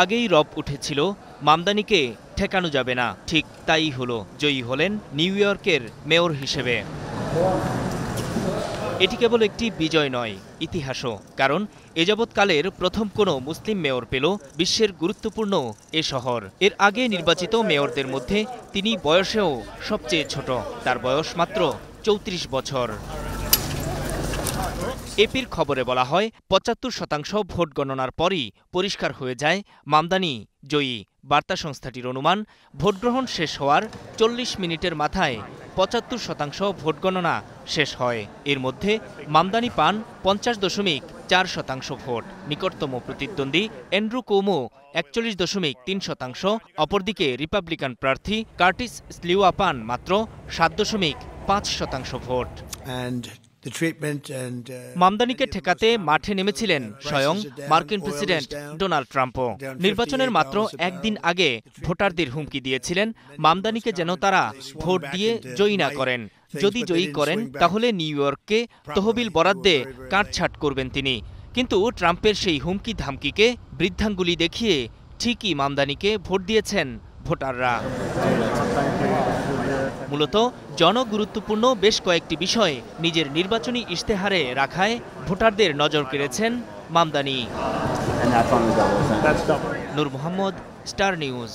আগেই রব উঠেছিল মামদানিকে ঠেকানো যাবে না, ঠিক তাই হলো। জয়ী হলেন নিউ ইয়র্কের মেয়র হিসেবে। এটি কেবল একটি বিজয় নয়, ইতিহাসও। কারণ এ যাবৎকালের প্রথম কোনো মুসলিম মেয়র পেল বিশ্বের গুরুত্বপূর্ণ এ শহর। এর আগে নির্বাচিত মেয়রদের মধ্যে তিনি বয়সেও সবচেয়ে ছোট। তার বয়স মাত্র ৩৪ বছর। এপির খবরে বলা হয় ৭৫% ভোট গণনার পরই পরিষ্কার হয়ে যায় মামদানি জয়ী। বার্তা সংস্থাটির অনুমান, ভোটগ্রহণ শেষ হওয়ার ৪০ মিনিটের মাথায় ৭৫% ভোট গণনা শেষ হয়। এর মধ্যে মামদানি পান ৫০.৪% ভোট। নিকটতম প্রতিদ্বন্দ্বী অ্যান্ড্রু কুওমো ৪১.৩%। অপরদিকে রিপাবলিকান প্রার্থী কার্টিস স্লিওয়া পান মাত্র ৭.৫% ভোট। মামদানিকে ঠেকাতে মাঠে নেমেছিলেন স্বয়ং মার্কিন প্রেসিডেন্ট ডোনাল্ড ট্রাম্পও। নির্বাচনের মাত্র একদিন আগে ভোটারদের হুমকি দিয়েছিলেন মামদানিকে যেন তারা ভোট দিয়ে জয়ী না করেন। যদি জয়ী করেন তাহলে নিউ ইয়র্ককে তহবিল বরাদ্দে কাটছাঁট করবেন তিনি। কিন্তু ট্রাম্পের সেই হুমকি ধামকিকে বৃদ্ধাঙ্গুলি দেখিয়ে ঠিকই মামদানিকে ভোট দিয়েছেন ভোটাররা। মূলত জনগুরুত্বপূর্ণ বেশ কয়েকটি বিষয় নিজের নির্বাচনী ইশতেহারে রাখায় ভোটারদের নজর কেড়েছেন মামদানি। নূর মোহাম্মদ, স্টার নিউজ।